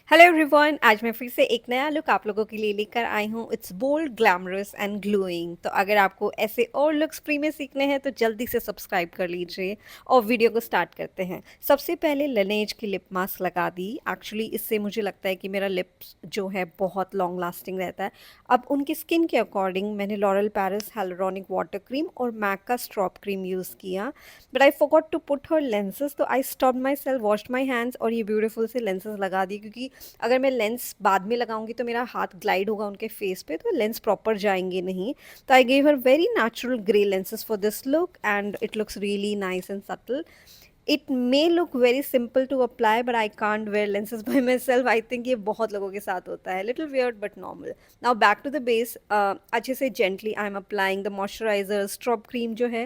Hello everyone, आज मैं फिर से एक नया लुक आप लोगों के लिए लेकर आई हूँ। It's bold, glamorous and glowing. तो अगर आपको ऐसे और लुक्स फ्री में सीखने हैं तो जल्दी से सब्सक्राइब कर लीजिए और वीडियो को स्टार्ट करते हैं। सबसे पहले Laneige की लिप मास्क लगा दी। एक्चुअली इससे मुझे लगता है कि मेरा लिप्स जो है बहुत लॉन्ग लास्टिंग रहता है। अब उनकी स्किन के अकॉर्डिंग मैंने L'Oreal Paris hyaluronic water cream और मैक का स्ट्रॉप क्रीम यूज़ किया। But I forgot to put her lenses, तो I stop myself, washed my hands और ये ब्यूटीफुल से लेंसेज लगा दिए, क्योंकि अगर मैं लेंस बाद में लगाऊंगी तो मेरा हाथ ग्लाइड होगा उनके फेस पे, तो लेंस प्रॉपर जाएंगे नहीं। तो I gave her very natural grey lenses for this look and it looks really nice and subtle. It may look very simple to apply, but I can't wear lenses by myself. I think ये बहुत लोगों के साथ होता है. Little weird but normal. Now back to the base. अच्छे से gently I am applying the moisturizer. Strop cream जो है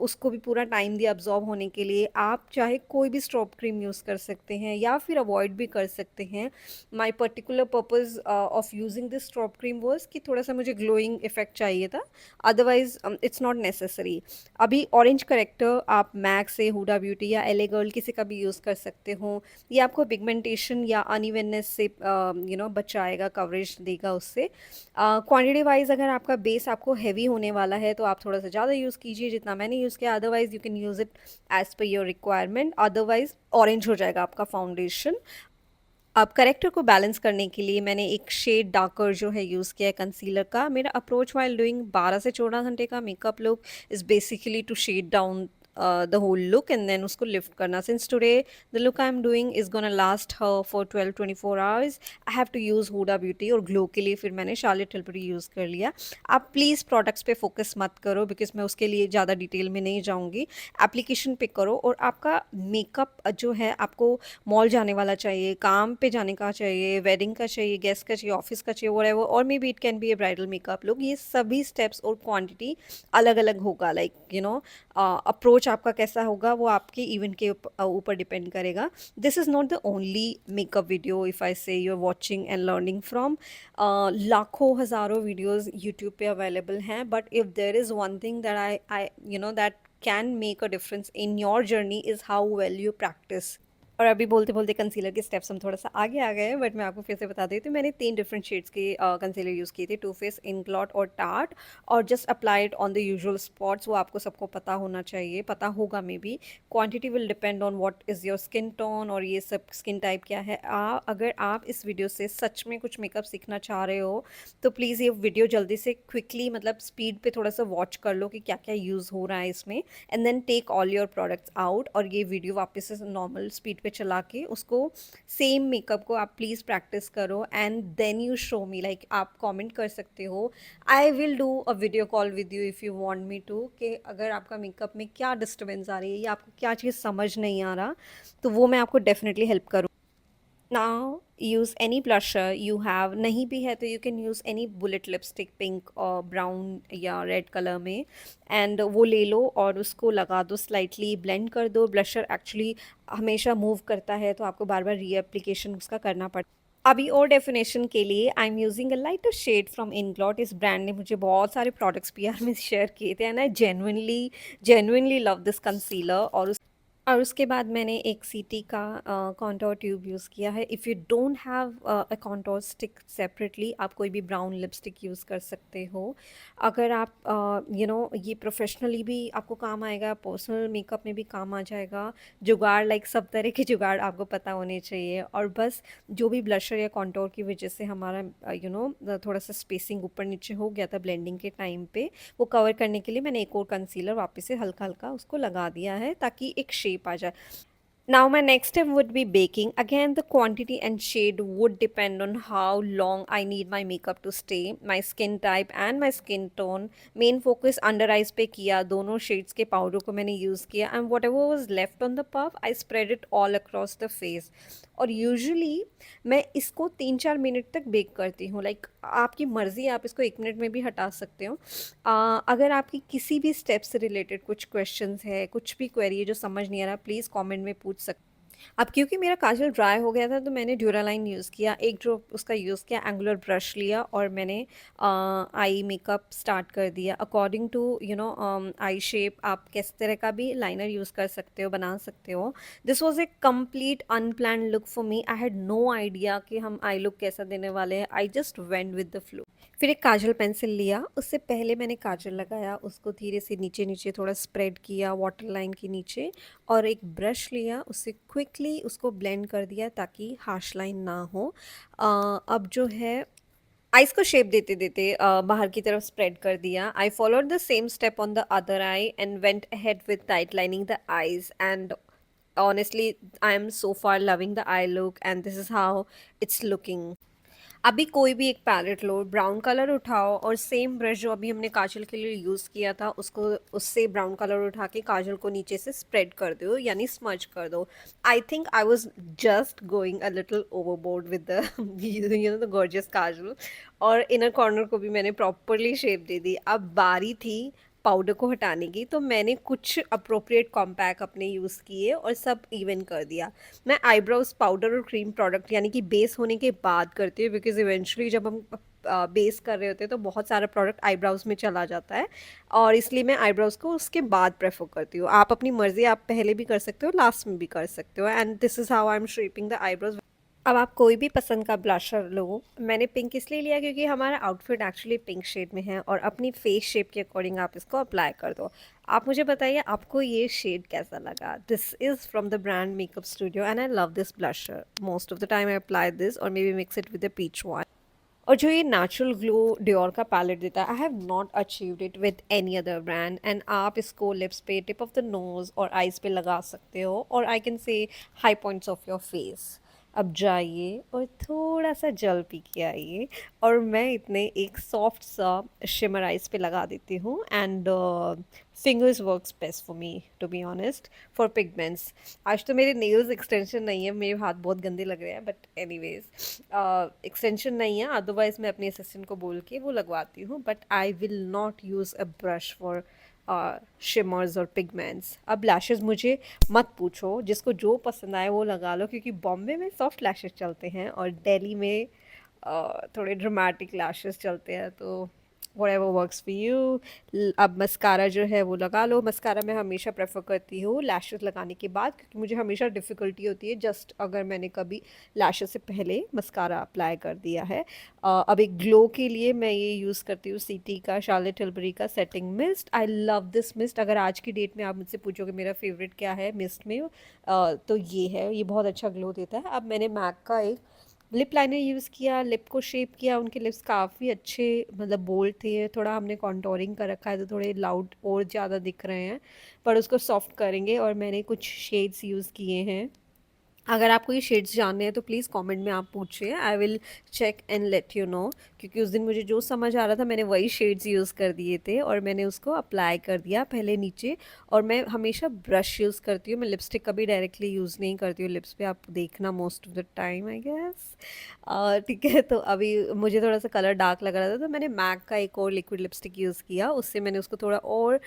उसको भी पूरा टाइम दिया absorb होने के लिए. आप चाहे कोई भी स्ट्रॉप क्रीम यूज़ कर सकते हैं या फिर अवॉइड भी कर सकते हैं. My particular purpose of using this strobe cream was कि थोड़ा सा मुझे ग्लोइंग इफेक्ट चाहिए था. Otherwise it's not necessary. अभी ऑरेंज करेक्टर आप मैक से, हुडा ब्यूटी या एले गर्ल किसी का भी यूज़ कर सकते हो. ये आपको पिगमेंटेशन या अनइवननेस से बचाएगा, कवरेज देगा उससे. क्वांटिटी वाइज अगर आपका बेस आपको हैवी होने वाला है तो आप थोड़ा सा ज़्यादा यूज़ कीजिए जितना मैंने यूज़ किया. Otherwise you can use it as per your requirement. Otherwise orange हो जाएगा आपका फाउंडेशन. अब करेक्टर को बैलेंस करने के लिए मैंने एक शेड डार्कर जो है यूज़ किया है कंसीलर का. मेरा अप्रोच वाइल डूइंग 12 से 14 घंटे का makeup look is basically to shade down the whole look and then उसको लिफ्ट करना. Since today the look I am doing is gonna last her for 12-24 hours, I have to use Huda Beauty. और glow के लिए फिर मैंने Charlotte टिल्बरी use कर लिया. आप प्लीज़ प्रोडक्ट्स पे फोकस मत करो, बिकॉज मैं उसके लिए ज़्यादा डिटेल में नहीं जाऊँगी. एप्लीकेशन पे करो. और आपका मेकअप जो है आपको मॉल जाने वाला चाहिए, काम पे जाने का चाहिए, वेडिंग का चाहिए, गेस्ट का चाहिए, ऑफिस का चाहिए, व्हाटएवर, और may be it can be A bridal makeup look. ये सभी स्टेप्स और क्वांटिटी अलग अलग होगा. लाइक अप्रोच आपका कैसा होगा वो आपके इवेंट के ऊपर डिपेंड करेगा. This is not the only makeup video if I say you are watching and learning from. लाखों हज़ारों वीडियोज़ यूट्यूब पे अवेलेबल हैं. But if there is one thing that I that can make a difference in your journey is how well you practice. और अभी बोलते बोलते concealer के steps हम थोड़ा सा आगे आ गए हैं, बट मैं आपको फिर से बता देती हूँ. मैंने 3 डिफरेंट शेड्स के कंसीलर यूज़ किए थे, टू फेस, इंक्लॉट और टार्ट. और just applied on the usual spots. वो आपको सबको पता होना चाहिए, पता होगा may be. Quantity will depend on what is your skin tone और ये सब स्किन टाइप क्या है. अगर आप इस वीडियो से सच में कुछ मेकअप सीखना चाह रहे हो तो प्लीज़ ये वीडियो जल्दी से क्विकली, मतलब स्पीड पे थोड़ा सा वॉच कर लो कि क्या क्या यूज़ हो रहा है इसमें. And then take all your products out और ये वीडियो वापस से नॉर्मल स्पीड पे चला के उसको सेम मेकअप को आप प्लीज़ प्रैक्टिस करो. And then you show me, like आप कमेंट कर सकते हो. I will do a video call with you if you want me to, कि अगर आपका मेकअप में क्या डिस्टर्बेंस आ रही है या आपको क्या चीज़ समझ नहीं आ रहा, तो वो मैं आपको डेफिनेटली हेल्प करूँ. Now use any blusher you have. नहीं भी है तो you can use any bullet lipstick, pink और ब्राउन या रेड कलर में. एंड वो ले लो और उसको लगा दो, स्लाइटली ब्लेंड कर दो. ब्लशर एक्चुअली हमेशा मूव करता है तो आपको बार बार रीएप्लीकेशन उसका करना पड़ता है. अभी और डेफिनेशन के लिए I am using a lighter shade from Inglot. इस ब्रांड ने मुझे बहुत सारे प्रोडक्ट्स पीआर में शेयर किए थे and I genuinely love this concealer. और उसके बाद मैंने एक सीटी का कॉन्टोर ट्यूब यूज़ किया है. If you don't have a contour stick separately, आप कोई भी ब्राउन लिपस्टिक यूज़ कर सकते हो. अगर आप ये प्रोफेशनली भी आपको काम आएगा, पर्सनल मेकअप में भी काम आ जाएगा. जुगाड़, लाइक सब तरह के जुगाड़ आपको पता होने चाहिए. और बस जो भी ब्लशर या कॉन्टोर की वजह से हमारा थोड़ा सा स्पेसिंग ऊपर नीचे हो गया था ब्लेंडिंग के टाइम पे, वो कवर करने के लिए मैंने एक और कंसीलर वापस से हल्का हल्का उसको लगा दिया है ताकि एक शेप आ जाए. Now my next step would be baking. Again, the quantity and shade would depend on how long I need my makeup to stay, my skin type and my skin tone. Main focus under eyes पे किया, दोनों shades के powder को मैंने use किया, and whatever was left on the puff, I spread it all across the face. और usually मैं इसको 3-4 मिनट तक बेक करती हूँ. लाइक आपकी मर्ज़ी, आप इसको 1 मिनट में भी हटा सकते हो. अगर आपकी किसी भी स्टेप से रिलेटेड कुछ क्वेश्चंस है, कुछ भी क्वेरी है जो समझ नहीं आ रहा, प्लीज़ कमेंट में पूछ सकते. अब क्योंकि मेरा काजल ड्राई हो गया था तो मैंने ड्यूरालाइन यूज़ किया, एक ड्रॉप उसका यूज़ किया, एंगुलर ब्रश लिया और मैंने आई मेकअप स्टार्ट कर दिया अकॉर्डिंग टू आई शेप। आप किस तरह का भी लाइनर यूज़ कर सकते हो, बना सकते हो। This was a complete unplan look for me. I had no idea कि हम आई लुक कैसा देने वाले हैं। I just went with the flow. फिर एक काजल पेंसिल लिया, उससे पहले मैंने काजल लगाया, उसको धीरे से नीचे नीचे थोड़ा स्प्रेड किया वाटर लाइन के नीचे, और एक ब्रश लिया, उससे क्विकली उसको ब्लेंड कर दिया ताकि हार्श लाइन ना हो। अब जो है आइज़ को शेप देते देते बाहर की तरफ स्प्रेड कर दिया। I followed the same step on the other I and went ahead with tight lining the eyes and honestly I am so far loving the eye look and this is how it's looking। अभी कोई भी एक palette लो, brown colour उठाओ और same brush जो अभी हमने काजल के लिए यूज़ किया था उसको, उससे ब्राउन कलर उठा के काजल को नीचे से स्प्रेड कर दो, यानी स्मज कर दो। I think I was just going a little overboard with the the gorgeous kajal. और इनर कॉर्नर को भी मैंने प्रॉपरली शेप दे दी। अब बारी थी पाउडर को हटाने की, तो मैंने कुछ अप्रोप्रिएट कॉम्पैक्ट अपने यूज़ किए और सब इवन कर दिया। मैं आईब्रोज पाउडर और क्रीम प्रोडक्ट यानी कि बेस होने के बाद करती हूँ, बिकॉज इवेंचुअली जब हम बेस कर रहे होते हैं तो बहुत सारा प्रोडक्ट आईब्रोज में चला जाता है, और इसलिए मैं आईब्रोज को उसके बाद प्रेफर करती हूँ। आप अपनी मर्ज़ी, आप पहले भी कर सकते हो, लास्ट में भी कर सकते हो, and this is how I am shaping the eyebrows. अब आप कोई भी पसंद का ब्लशर लो। मैंने पिंक इसलिए लिया क्योंकि हमारा आउटफिट एक्चुअली पिंक शेड में है, और अपनी फेस शेप के अकॉर्डिंग आप इसको अप्लाई कर दो। आप मुझे बताइए आपको ये शेड कैसा लगा। This is from the brand Makeup Studio and I love this blusher. Most of the time I apply this और maybe mix it with the peach one. और जो ये नेचुरल ग्लो डियोर का palette देता है, I have not achieved it with any other brand, and आप इसको lips पे, टिप ऑफ द नोज़ और आइज़ पे लगा सकते हो, और आई कैन से high points of your face. अब जाइए और थोड़ा सा जल पी के आइए, और मैं इतने एक सॉफ्ट सा शिमर आइज पे लगा देती हूँ, and fingers works best for me to be honest for pigments. आज तो मेरे नेल्स एक्सटेंशन नहीं है, मेरे हाथ बहुत गंदे लग रहे हैं, बट एनीवेज एक्सटेंशन नहीं है, अदरवाइज मैं अपनी असिस्टेंट को बोल के वो लगवाती हूँ, but I will not use a brush for shimmers और पिगमेंट्स। अब लैशेज़ मुझे मत पूछो, जिसको जो पसंद आए वो लगा लो, क्योंकि बॉम्बे में सॉफ्ट लैशेज़ चलते हैं और दिल्ली में थोड़े ड्रामेटिक लैशेज़ चलते हैं, तो व्हाटएवर वर्क्स फॉर यू। अब मस्कारा जो है वो लगा लो। मस्कारा मैं हमेशा प्रेफर करती हूँ लैशेज़ लगाने के बाद, क्योंकि मुझे हमेशा डिफ़िकल्टी होती है जस्ट अगर मैंने कभी लैशेज़ से पहले मस्कारा अप्लाई कर दिया है। अब एक ग्लो के लिए मैं ये यूज़ करती हूँ सीटी का, शार्लेट टिल्बरी का setting mist. I love this mist. अगर आज की डेट में आप मुझसे पूछोगे मेरा फेवरेट क्या है मिस्ट में, तो ये है, ये बहुत अच्छा ग्लो देता है। अब मैंने मैक का एक लिप लाइनर यूज़ किया, लिप को शेप किया, उनके लिप्स काफ़ी अच्छे मतलब बोल्ड थे, थोड़ा हमने कॉन्टोरिंग कर रखा है तो थोड़े लाउड और ज़्यादा दिख रहे हैं, पर उसको सॉफ्ट करेंगे, और मैंने कुछ शेड्स यूज़ किए हैं। अगर आपको ये शेड्स जानने हैं तो प्लीज़ कमेंट में आप पूछिए, I will check and let you know, क्योंकि उस दिन मुझे जो समझ आ रहा था मैंने वही शेड्स यूज़ कर दिए थे, और मैंने उसको अप्लाई कर दिया पहले नीचे। और मैं हमेशा ब्रश यूज़ करती हूँ, मैं लिपस्टिक कभी डायरेक्टली यूज़ नहीं करती हूँ लिप्स पे, आप देखना most of the time I guess. ठीक है, तो अभी मुझे थोड़ा सा कलर डार्क लग रहा था तो मैंने मैक का एक और लिक्विड लिपस्टिक यूज़ किया, उससे मैंने उसको थोड़ा और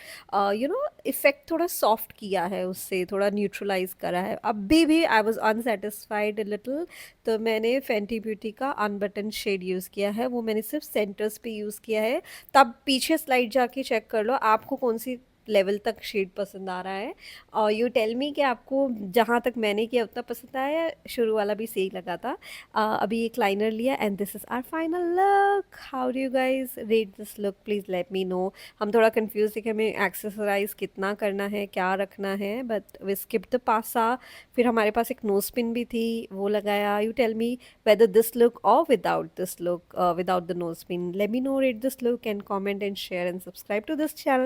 इफ़ेक्ट थोड़ा सॉफ्ट किया है, उससे थोड़ा न्यूट्रलाइज करा है। अभी भी आई वॉज अनसेटिस्फाइड लिटिल, तो मैंने फेंटी ब्यूटी का अनबटन शेड यूज़ किया है, वो मैंने सिर्फ सेंटर्स पे यूज़ किया है। तब पीछे स्लाइड जाके चेक कर लो आपको कौन सी लेवल तक शेड पसंद आ रहा है, और यू टेल मी कि आपको जहाँ तक मैंने किया उतना पसंद आया, शुरू वाला भी सही लगा था। अभी एक लाइनर लिया and this is our final look. How do you guys rate this look, please let me know. हम थोड़ा कंफ्यूज थे कि हमें एक्सेसराइज कितना करना है, क्या रखना है, बट वी स्किप द पासा। फिर हमारे पास एक नोज पिन भी थी, वो लगाया। You tell me whether this look or without this look, without the nose pin, let me know, rate this look and comment and share and subscribe to this channel.